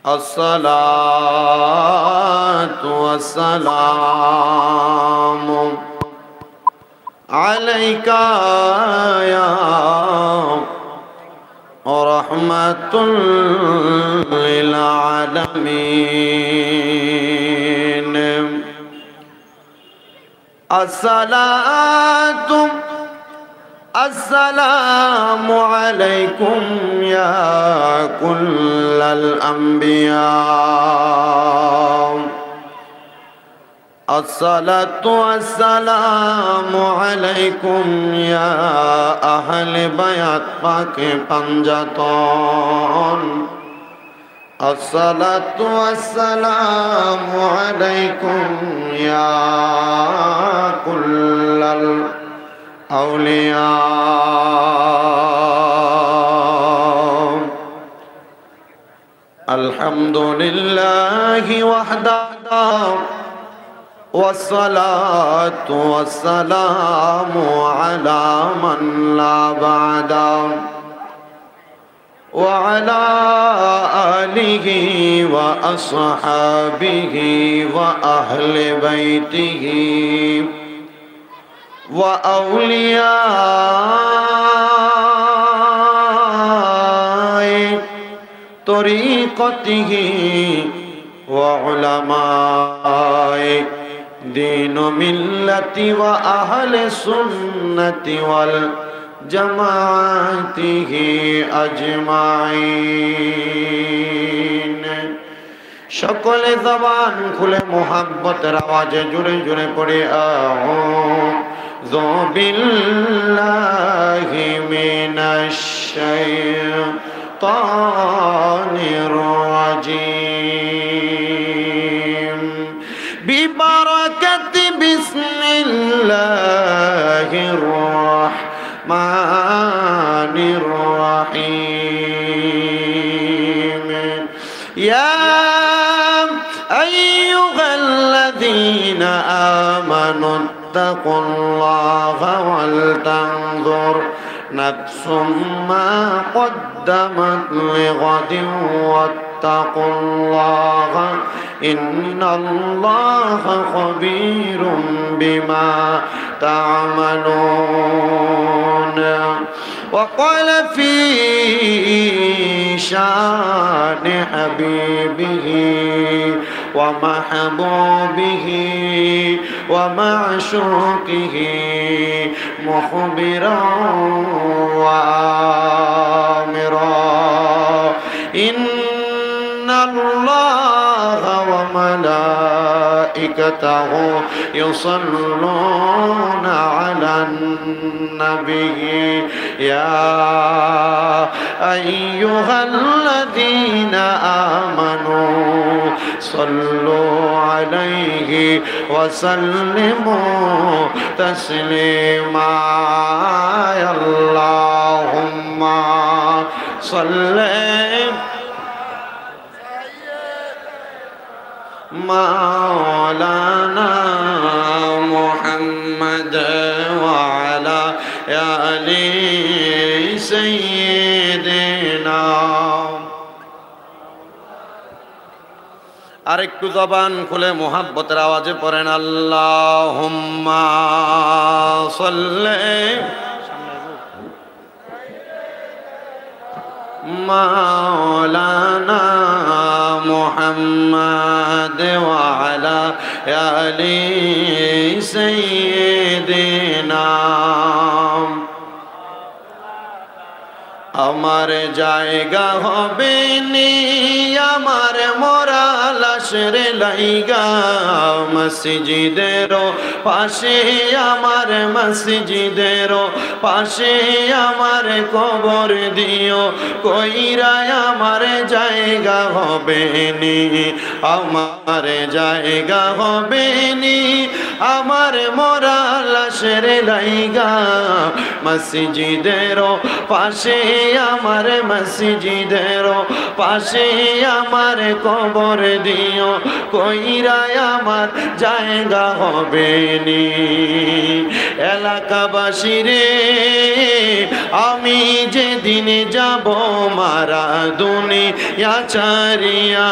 الصلاة والسلام عليك يا رحمة للعالمين. السلام عليكم يا كل الأنبياء. الصلاة والسلام عليكم يا أهل بيت پاک پنجتان. الصلاة والسلام عليكم يا كل الأولياء. الحمد لله وحده والصلاة والسلام على من لا بعد وعلى آله وأصحابه وأهل بيته وأولياء طريقته وعلماء دين ملة وأهل السنة والجماعته أجمعين. সকল জবান খুলে মোহাব্বতের আওয়াজে জোরে জোরে পড়ে আউযু বিল্লাহি মিনাশ শাইতানির রাজিম. ببركة بسم الله الرحمن الرحيم. يا أيها الذين آمنوا اتقوا الله ولتنظر نفس ما قدمت لغد واتقوا الله إن الله خبير بما تعملون. وقال في شان حبيبه ومحبوبه ومعشوقه مخبرا وآمرا إن الله وملائكته يصلون على النبي يا أيها الذين آمنوا صلوا عليه وسلموا تسليما. اللهم صل مولانا محمد وعلى آل سيدنا. আরেকটু জবান খুলে মোহাব্বতের আওয়াজে পড়েন আল্লাহুম্মা সাল্লি مولانا محمد وعلى آل سيدنا. আমার জায়গা হবে নি আমার মরা লাশের লাইগা মসজিদের পাশে আমার মসজিদের পাশে আমার কবর দিও কইরা আমার জায়গা হবে নি আমার জায়গা হবে নি আমার মরা লাশের লাইগা মসজিদের পাশে আমার মসজিদের পাশে আমার কবর দিও দিও কইরায় আমার জায়গা হবে নি। এলাকাবাসী রে আমি যেদিন যাব মারা দুনিয়া ছাড়িয়া,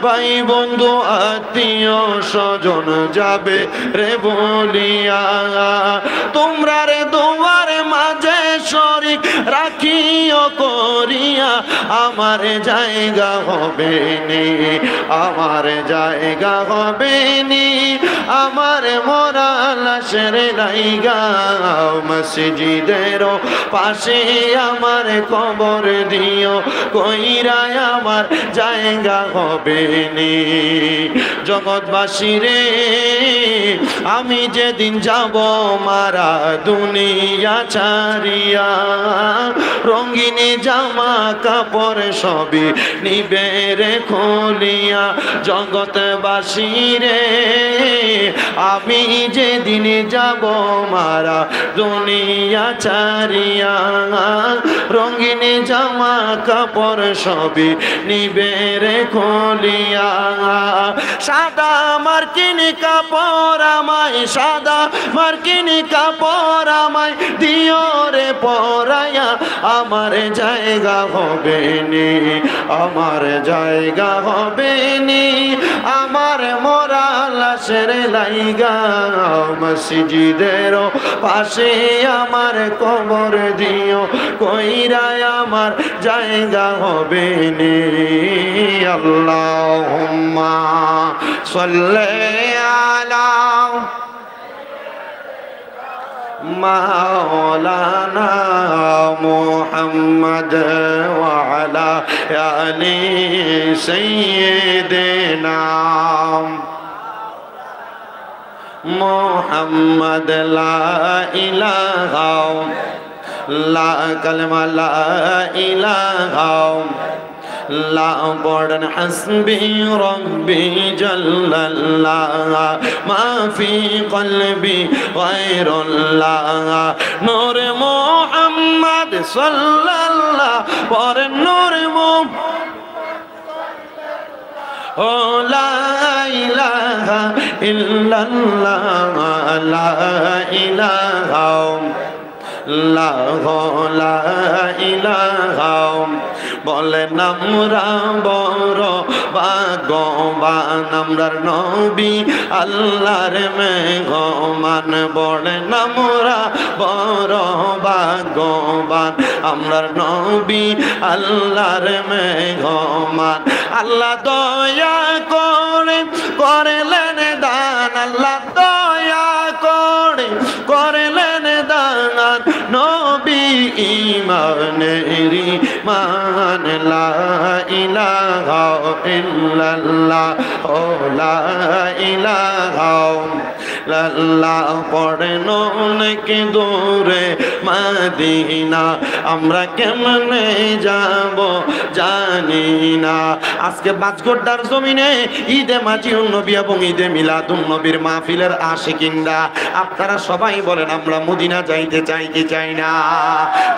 ভাই বন্ধু আত্মীয় স্বজন যাবে রে বলিয়া, তোমরা রে দুয়ার মাঝে শরীক রাখিও করিয়া, আমার জায়গা হবে নি, আমার জায়গা হবে নি, আমার মরা লাশের লাইগা মসজিদের পাশে আমার কবর দিও কইরায় আমার জায়গা হবে নি। জগৎবাসী রে আমি যেদিন যাব মারা দুনিয়া ছাড়িয়া, রঙিনী জামা কাপড় সবই নিবে রে খুলিয়া, জগৎবাসী রে আমি যেদিন যাব মারা দুনিয়া ছাড়িয়া, রঙিন জামা কাপড় সবই নিবে রে খুলিয়া, সাদা মার্কিন কাপড় আমায়, সাদা মার্কিন কাপড় আমায় দিও রে পরাইয়া, আমার জায়গা হবে নি, আমার জায়গা হবে নি, আমার মরা লাশের লাইগা মসজিদের পাশে আমার কবর দিও কইরায় আমার জায়গা হবে নি। আল্লাহুম্মা সাল্লি আলা মাওলানা মুহাম্মদ ওয়া আলা আলি সাইয়্যিদিনা মুহাম্মদ লা ইলাহা লা কালমা লা ইলাহা লা পড়ন হাসবি রব্বি জাল্লাল্লাহ মা ফি কলবি গায়রুল্লাহ, নূর মুহাম্মদ সাল্লাল্লাহ পড়ন নূর ও লা ইলাহা ইল্লাল্লাহ, লা ইলাহা লা ইলাহা, বলেন আমরা বড় ভাগ্যবান, আমরার নবী আল্লাহর মেহমান, বলেন আমরা বড় ভাগ্যবান, আমরার নবী আল্লাহর মেহমান। আল্লাহ দয়া করে করলেন দান, আল্লাহ দয়া করে করলেন দান, নবী ইমানেরি মান, লা ইলাহা ইল্লাল্লাহ ও লা ইলাহা ইল্লাল্লাহ, পড়েন অনেক দূরে মদিনা, আমরা কেমনে যাব জানি না। আজকে বাজগোড্ডার জমিনে ঈদে মাজিউন নবী এবং ঈদে মিলাদুন নবীর মাহফিলের আশিকিনরা, আপনারা সবাই বলেন আমরা মদিনা যাইতে চাই কি চাই না?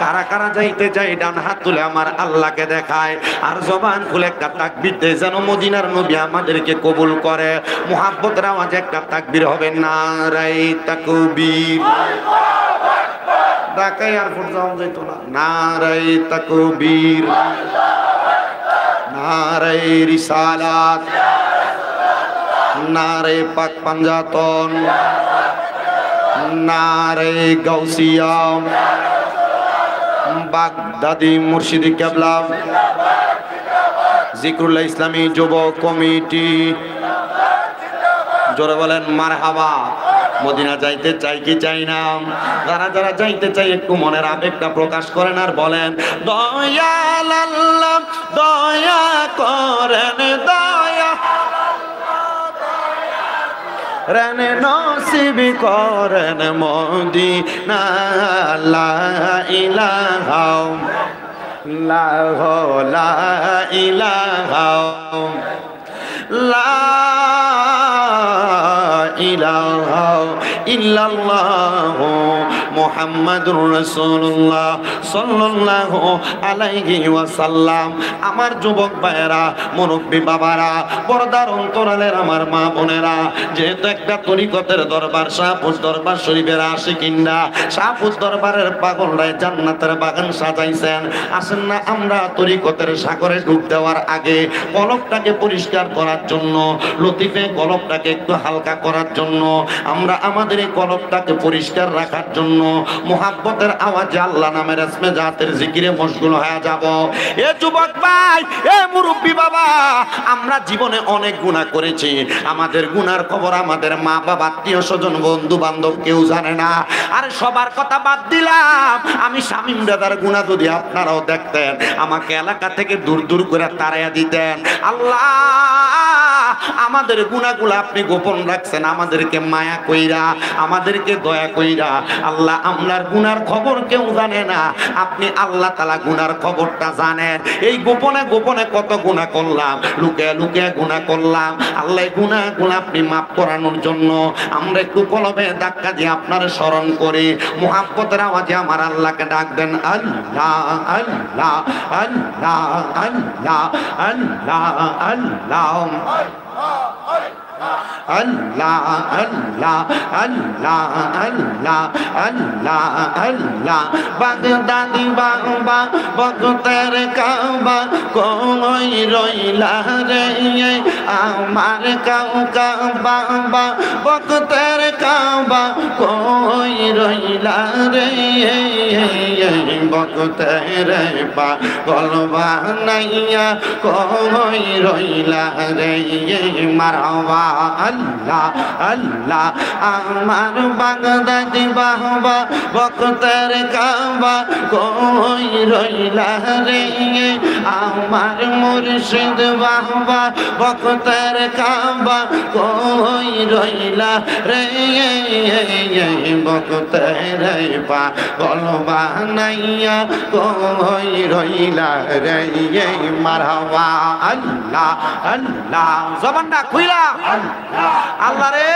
কারা কারা যাইতে চাই ডান হাত তুলে আমার আল্লাহকে দেখায়, আর জবান খুলে একটা তাকবীর দেয় যেন মদিনার নবী আমাদেরকে কবুল করে। মুহাব্বতের আওয়াজে একটা তাকবীর হবে, নারায়ে তাকবীর। ঢাকায় আর ফুট যাওয়া যেত না, নারায়ে তাকবীর, নারায়ে রিসালাত, নারায়ে পাক পাঞ্জাতন, নারায়ে গাউসিয়া, বাগদাদি মুর্শিদি কেবলা, জিকরুল্লাহ ইসলামী যুব কমিটি, জোরে বলেন মারহাবা। মদিনা যাইতে চাই কি চাই না? যারা যারা যাইতে চাই একটু মনের আবেগটা প্রকাশ করেন আর বলেন দয়াল আল্লাহ দয়া করেন, দয়া রেন নসিব করেন মদিনা, লা ইলাহা লা ইলাহা লা ইলাহা ইল্লাল্লাহ মুহাম্মাদুর রাসূলুল্লাহ সাল্লাল্লাহু আলাইহি ওয়াসাল্লাম। আমার যুবক ভাইয়েরা, মুরব্বী বাবারা, পর্দার অন্তরালের আমার মা বোনেরা, যেহেতু একটা তরিকতের দরবার, শাহপুর দরবার শরীফের আশিকিনরা, শাহপুর দরবারের পাগলরাই জান্নাতের বাগান সাজাইছেন। আসেন না আমরা তরিকতের সাগরে ডুব দেওয়ার আগে কলবটাকে পরিষ্কার করার জন্য, লতিফে কলবটাকে একটু হালকা করার জন্য, আমরা আমাদের এই কলবটাকে পরিষ্কার রাখার জন্য মুহাব্বতের আওয়াজে আল্লাহ নামের ইসমে জাতের জিকিরে মশগুল হয়ে যাব। এ যুবক ভাই, এ মুরব্বী বাবা, আমরা জীবনে অনেক গুনাহ করেছি। আমাদের গুনার খবর আমাদের মা বাবা, আত্মীয় স্বজন, বন্ধু বান্ধব কেউ জানে না। আর সবার কথা বাদ দিলাম, আমি শামীম দাদার গুনাহ যদি আপনারাও দেখতেন, আমাকে এলাকা থেকে দূর দূর করে তাড়াইয়া দিতেন। আল্লাহ, আমাদের গুনাহগুলো আপনি গোপন রাখছেন, আমাদেরকে মায়া কইরা, আমাদেরকে দয়া কইরা। আল্লাহ, আমরার গুনার খবর কেউ জানে না, আপনি আল্লাহ তাআলা গুনার খবরটা জানেন। এই গোপনে গোপনে কত গুনাহ করলাম, লুকিয়ে লুকিয়ে গুনাহ করলাম। আল্লাহ, এই গুনাহগুলো আপনি মাফ করানোর জন্য আমরা একটু কলবে ধাক্কা দিয়ে আপনার স্মরণ করি, মুহাব্বতের আওয়াজে আমার আল্লাহকে ডাক দেন। আল্লাহ আল্লাহ আল্লাহ আল্লাহ আল্লাহ আল্লাহ আল্লাহ আল্লাহ আল্লাহ আল্লাহ আল্লাহ আল্লাহ। বাগদাদি বাবা বগতের কাবা কই রইলা রে, আমার কাবা বগতের কাবা কই রইলা রে, বগতের পাগল বানাইয়া কই রইলা রে। মারহাবা আল্লাহ আল্লাহ। আমার বাগদাদি বাবা বগতের কাবা কই রইলা রে, আমার মুর্শিদ বাবা বগতের কাবা কই রইলা রে, বগতের পাগল বানাইয়া কই রইলা রে। মারহাবা আল্লাহ আল্লাহ। জবানটা খুইলা আল্লাহ রে,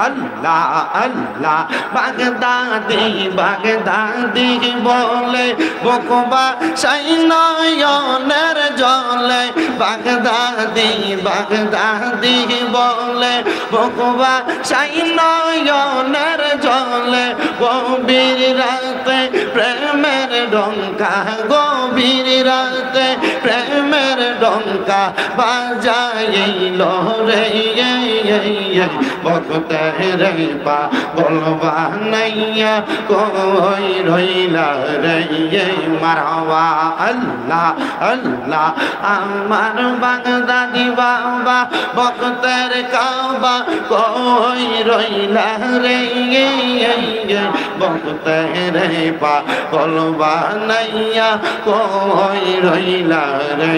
আল্লাহ আল্লাহ। বাগদাদি বাগদাদি বলে বকবা সাই নয়নের জলে, বাগদাদি বাগদাদি বলে বকবা সাই নয়নের জলে। গভীর রাতে প্রেমের ডঙ্কা, গভীর রাতে প্রেমের ডঙ্কা বাজাইল রে, বগতের পাগল বানাইয়া কই রইলা রে। মারহাবা আল্লাহ আল্লাহ। আমার বাগদাদি বাবা বগতের কাবা কই রইলা রে, বগতের পাগল বানাইয়া কই রইলা রে।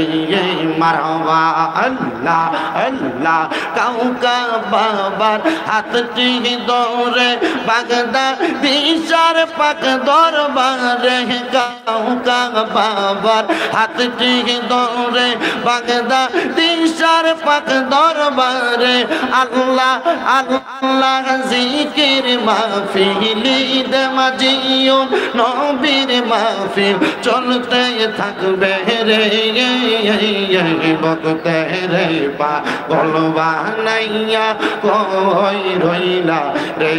মারহাবা আল্লাহ আল্লাহ। কাউকা বাবার হাতটি দৌড়ে বাগদাদি চার পাক দরবারে, কাউকা বাবার হাতটি দৌড়ে বাগদাদি চার পাক দরবারে। আল্লাহ আল্লাহ জিকির মাহফিলি দে মাজিউন, নবীর মাহফিল চলতে থাকবে রে, বগতের পাগল বানাইয়া কই রইলা রে।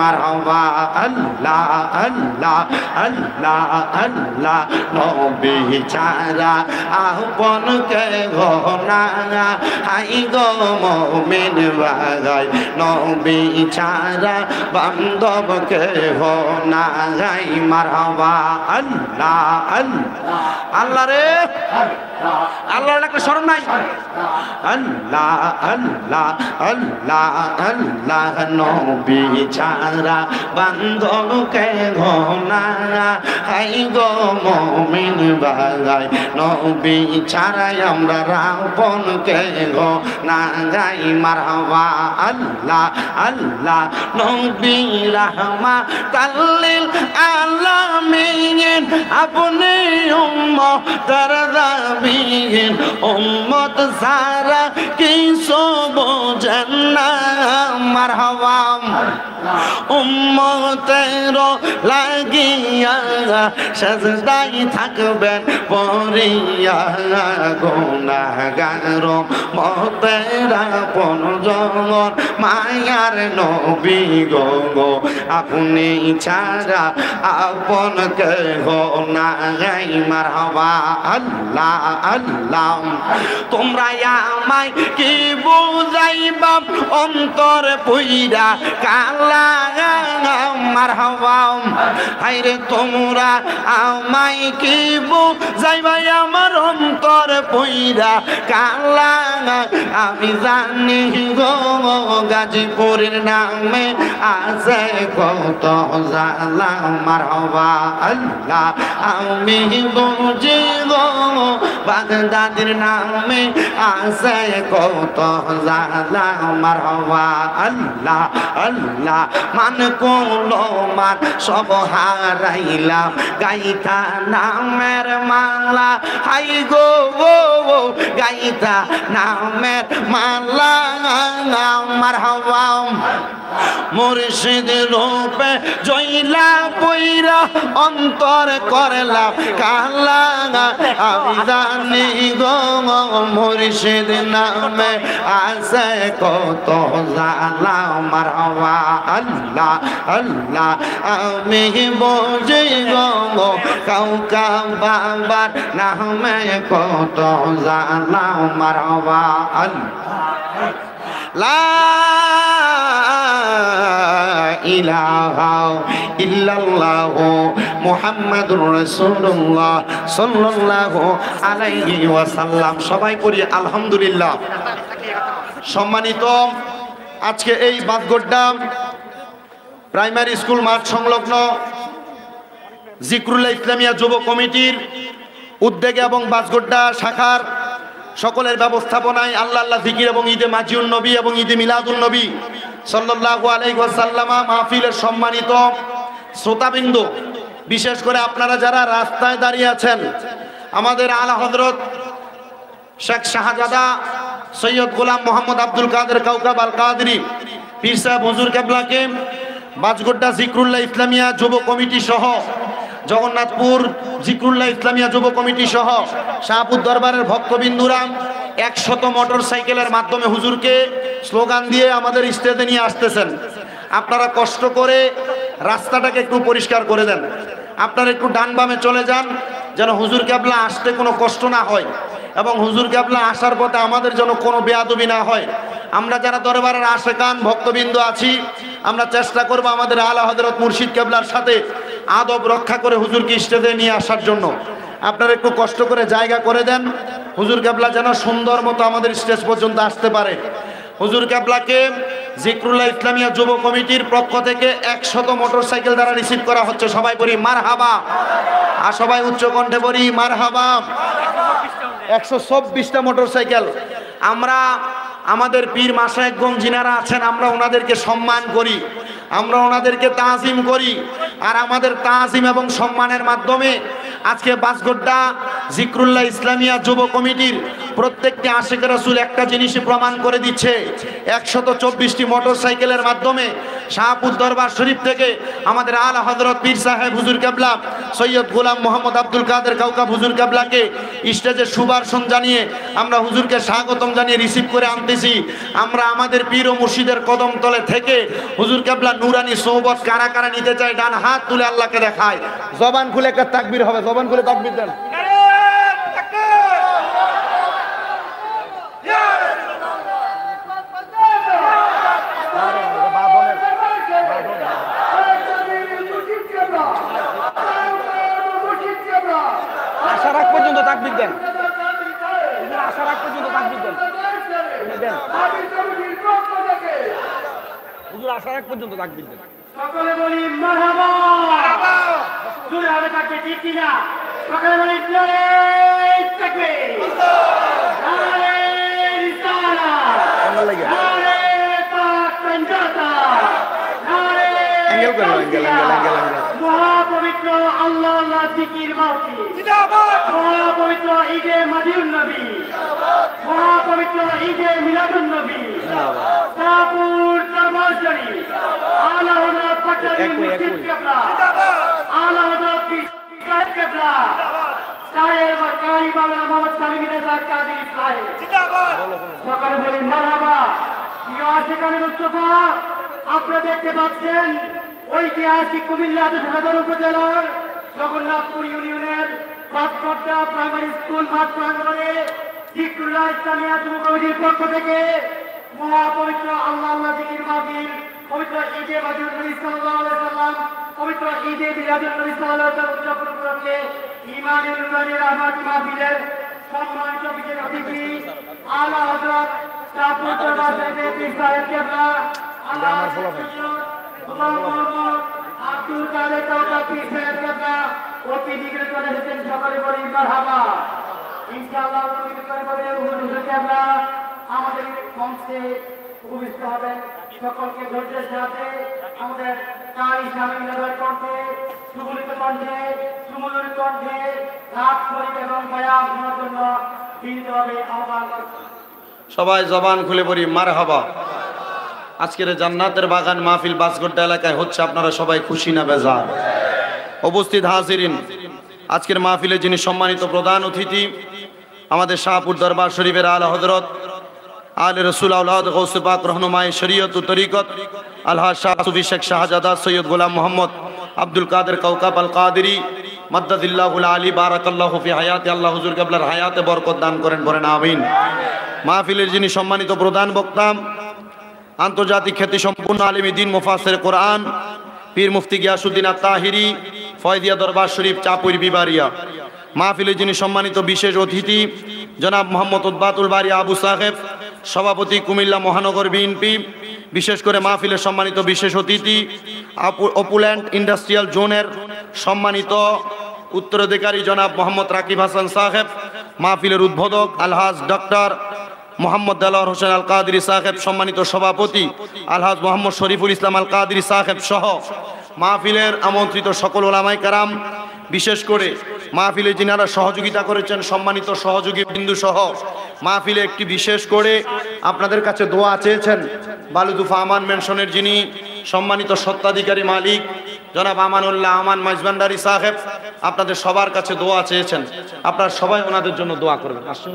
মারহাবা আল্লাহ আল্লাহ আল্লাহ আল্লাহ। নবী ছাড়া আপন কে ঘনা, হাই গো মুমিন ভাই, নবী ছাড়া বান্ধব কে ঘনা। মারহাবা আল্লাহ আল্লাহ। আল্লাহ রে, আল্লাহর একটা শরণ নাই। আল্লাহ আল্লাহ আল্লাহ আল্লাহ। নবী ছাড়া বান্ধব কে ঘনা, হাই গো মুমিন ভাই, নবী ছাড়াই আমরা আপন কে ঘনা। মারহাবা আল্লাহ আল্লাহ। নবী রাহমাতাল লিল আলামিন, আপনি উম্মতের দাবিহীন, উম্মত সারা কিছু বোঝেন না। মারহাবা উম্মতের লাগিয়া সাজদাই থাকবেন পড়িয়া গুনাহগার উম্মতেরা পনজন মায়ার নবী গো আপনি ছাড়া আপন কেহ নাই মারহাবা আল্লাহ আল্লাহ তোমরা আমায় কি বুঝাইবা অন্তর পুইরা কালা মারহাবা হায়রে তোমরা আমায় কি বুঝাইবা আমার অন্তর পুইরা কালা আমি জানি গো গাজীপুরের নামে আছে কত জালা মারহাবা আল্লাহ আমি বুঝি গো বাগদাদের নামে আছে কত জালা মারহাবা আল্লাহ আল্লাহ মান কোলো মান সব হারাইলাম গাইতা নামের মালা হাই গো গাইতা নামের মালা মারহাবা মুর্শিদ রূপে জইলা পইরা অন্তর করলা কালা আমি জানি গো মুর্শিদ নামে আছে কত জালা মারহাবা আল্লাহ আল্লাহ আমি বুঝি গো কাউকা বাবার নামে কত জালা মারহাবা আল্লাহ লা ইলাহা ইল্লাল্লাহু মুহাম্মাদুর রাসূলুল্লাহ সাল্লাল্লাহু আলাইহি ওয়াসাল্লাম সবাই পড়ি আলহামদুলিল্লাহ। সম্মানিত আজকে এই বাদগোড্ডা প্রাইমারি স্কুল মাঠ সংলগ্ন জিকরুল্লাহ ইসলামিয়া যুব কমিটির উদ্যোগে এবং বাসগোড্ডা শাখার সকলের ব্যবস্থাপনায় আল্লাহ আল্লাহ জিকির এবং ঈদে মাজিউন নবী এবং ঈদে মিলাদুন নবী সাল্লাল্লাহু আলাইহি ওয়াসাল্লাম মাহফিলের সম্মানিত শ্রোতাবৃন্দ, বিশেষ করে আপনারা যারা রাস্তায় দাঁড়িয়ে আছেন, আমাদের আলা হযরত শেখ শাহজাদা সৈয়দ গোলাম মোহাম্মদ আব্দুল কাদের কাউকাব আল কাদরি পীর সাহেব হুজুর কেবলাকে বাসগোড্ডা জিকরুল্লাহ ইসলামিয়া যুব কমিটি সহ জগন্নাথপুর জিকরুল্লাহ ইসলামিয়া যুব কমিটি সহ শাহপুর দরবারের ভক্তবিন্দুরা 100 মোটর সাইকেলের মাধ্যমে হুজুরকে স্লোগান দিয়ে আমাদের স্টেজে নিয়ে আসতেছেন। আপনারা কষ্ট করে রাস্তাটাকে একটু পরিষ্কার করে দেন, আপনারা একটু ডান বামে চলে যান যেন হুজুর কেবলা আসতে কোনো কষ্ট না হয় এবং হুজুর কেবলা আসার পথে আমাদের যেন কোনো বেয়াদবি না হয়। আমরা যারা দরবারের আশেকান ভক্তবিন্দু আছি, আমরা চেষ্টা করব আমাদের আলা হযরত মুর্শিদ কেবলার সাথে আদব রক্ষা করে হুজুরকে স্টেজে নিয়ে আসার জন্য। আপনারা একটু কষ্ট করে জায়গা করে দেন, হুজুর কেবলা যেন সুন্দর মতো আমাদের স্টেজ পর্যন্ত আসতে পারে। হুজুর কেবলাকে জিকরুল্লাহ ইসলামিয়া যুব কমিটির পক্ষ থেকে 100 মোটরসাইকেল দ্বারা রিসিভ করা হচ্ছে। সবাই বলি মারহাবা, আর সবাই উচ্চ কণ্ঠে বলি মারহাবা। 124টা মোটরসাইকেল। আমরা আমাদের পীর মাশায়েখগণ যিনারা আছেন, আমরা ওনাদেরকে সম্মান করি, আমরা ওনাদেরকে তাজিম করি। আর আমাদের তাজিম এবং সম্মানের মাধ্যমে আজকে বাসগোড্ডা জিকরুল্লাহ ইসলামিয়া যুব কমিটির প্রত্যেকটি আশিক রাসূল একটা জিনিসই প্রমাণ করে দিচ্ছে। 124টি মোটরসাইকেলের মাধ্যমে শাহপুর দরবার শরীফ থেকে আমাদের আলা হযরত পীর সাহেব হুজুর কেবলা সৈয়দ গোলাম মোহাম্মদ আব্দুল কাদের কাউকাব হুজুর কেবলাকে স্টেজে সুভাষণ জানিয়ে আমরা হুজুরকে স্বাগতম জানিয়ে রিসিভ করে আনতেছি। আমরা আমাদের পীর ও মুর্শিদের কদম তলে থেকে হুজুর কেবলা নুরানি সোহবত কারা কারা নিতে চাই, ডান হাত তুলে আল্লাহকে দেখায়। জবান খুলে একটা তাকবীর হবে, জবান খুলে তাকবীর দেন। আসার আগ পর্যন্ত তাকবীর দেন, আসার আগ পর্যন্ত তাকবীর দেন, হুজুর আসার আগ পর্যন্ত তাকবীর দেন। সকলে বলি মারহাবা, জোরে হবে তাকবীর, ঠিক কি না? সকলে বলি জোরে তাকবীর, নারে রিসালাত, নারে পাক পঞ্জাতা, নারে মহাপবিত্র আল্লাহ আল্লাহ জিকির মাহফিল। মহাপবিত্র ঈদে মাদিউন নবী, মহাপবিত্র ঈদে মিলাদুন নবী, শাহপুর দরবার শরীফ, আলা হযরত পাটলি মুর্শিদ কেবলা, আলা হযরত পীর সাহেব কেবলা, সাহেব কারি বাংলা মোহাম্মদ সালিম রেজা কাদির সাহেব। সকালে বলি মারহাবা। প্রিয় আশিকানে মুস্তাফা, আপনারা দেখতে পাচ্ছেন ঐতিহাসিক কুমিল্লা সদর উপজেলার জগন্নাথপুর ইউনিয়নের পাঁচকর্তা প্রাইমারি স্কুল মাঠ প্রাঙ্গণে জিকরুল্লাহ ইসলামিয়া যুব কমিটির পক্ষ থেকে মহাপবিত্র আল্লাহ আল্লাহ জিকির মাহফিল, পবিত্র ঈদে মাদিউন নবী সাল্লাল্লাহু আলাইহি সাল্লাম, পবিত্র ঈদে মিলাদুন নবী সাল্লাল্লাহু আলাইহি সাল্লাম উদযাপন উপলক্ষে ইমানুল নুরানি রহমত মাহফিলের সম্মানিত বিশেষ অতিথি আলা হযরত শাহপুর দরবার শরীফের পীর সাহেব কেবলা, আল্লাহ আব্দুল কাদের কাউকা পীর সাহেব কেবলা অতি নিকটে চলে এসেছেন। সকলে বলি মারহাবা। ইনশাআল্লাহ অতি করে বলে হুজুর কেবলা আমাদের মঞ্চে উপবিষ্ট হবেন। সকলকে ধৈর্যের সাথে আমাদের কারি শামিলের কণ্ঠে, সুবলিত কণ্ঠে, সুমধুর কণ্ঠে রাত শরীফ এবং বয়ান শোনার জন্য বিনীতভাবে আহ্বান করছি। সবাই জবান খুলে পড়ি মারহাবা। আজকের জান্নাতের বাগান মাহফিল বাসগড্ডা এলাকায় হচ্ছে, আপনারা সবাই খুশি না বেজার? উপস্থিত হাজিরিন, আজকের মাহফিলে যিনি সম্মানিত প্রধান অতিথি আমাদের শাহপুর দরবার শরীফের আলা হযরত আলে রসুল আউলাদ গৌসে পাক রহনুমায়ে শরীয়ত ও তরিকত আলহাজ শাহ সুফি শেখ শাহজাদা সৈয়দ গোলাম মোহাম্মদ আব্দুল কাদের কাউকাব আল কাদেরী মাদ্দাদিল্লাহুল আলী বারাকাল্লাহু ফি হায়াতি, আল্লাহ হুজুর কেবলার হায়াতে বরকত দান করেন, বলেন আমিন। মাহফিলের যিনি সম্মানিত প্রধান বক্তা আন্তর্জাতিক খ্যাতি সম্পূর্ণ আলিম দ্বীন মুফাসসির কোরআন পীর মুফতি গিয়াসউদ্দিন আত-তাহিরি ফয়দিয়া দরবার শরীফ চাপুর বিবারিয়া। মাহফিলে যিনি সম্মানিত বিশেষ অতিথি জনাব মোহাম্মদ উদ্বাতুল বারী আবু সাহেব, সভাপতি কুমিল্লা মহানগর বিএনপি। বিশেষ করে মাহফিলের সম্মানিত বিশেষ অতিথি অপুল্যান্ড ইন্ডাস্ট্রিয়াল জোনের সম্মানিত উত্তরাধিকারী জনাব মোহাম্মদ রাকিব হাসান সাহেব। মাহফিলের উদ্বোধক আলহাজ ডক্টর মোহাম্মদ দেলোয়ার হোসেন আল কাদেরী সাহেব, সম্মানিত সভাপতি আলহাজ মোহাম্মদ শরীফুল ইসলাম আল কাদেরী সাহেব সহ মাহফিলের আমন্ত্রিত সকল ওলামায়ে কেরাম, বিশেষ করে মাহফিলে যিনারা সহযোগিতা করেছেন সম্মানিত সহযোগী বিন্দু সহ মাহফিলে একটি বিশেষ করে আপনাদের কাছে দোয়া চেয়েছেন বালুদুফা আমান মেনশনের যিনি সম্মানিত স্বত্বাধিকারী মালিক জনাব আমানুল্লাহ আমান মাইজভান্ডারী সাহেব, আপনাদের সবার কাছে দোয়া চেয়েছেন। আপনারা সবাই ওনাদের জন্য দোয়া করবেন। আসুন।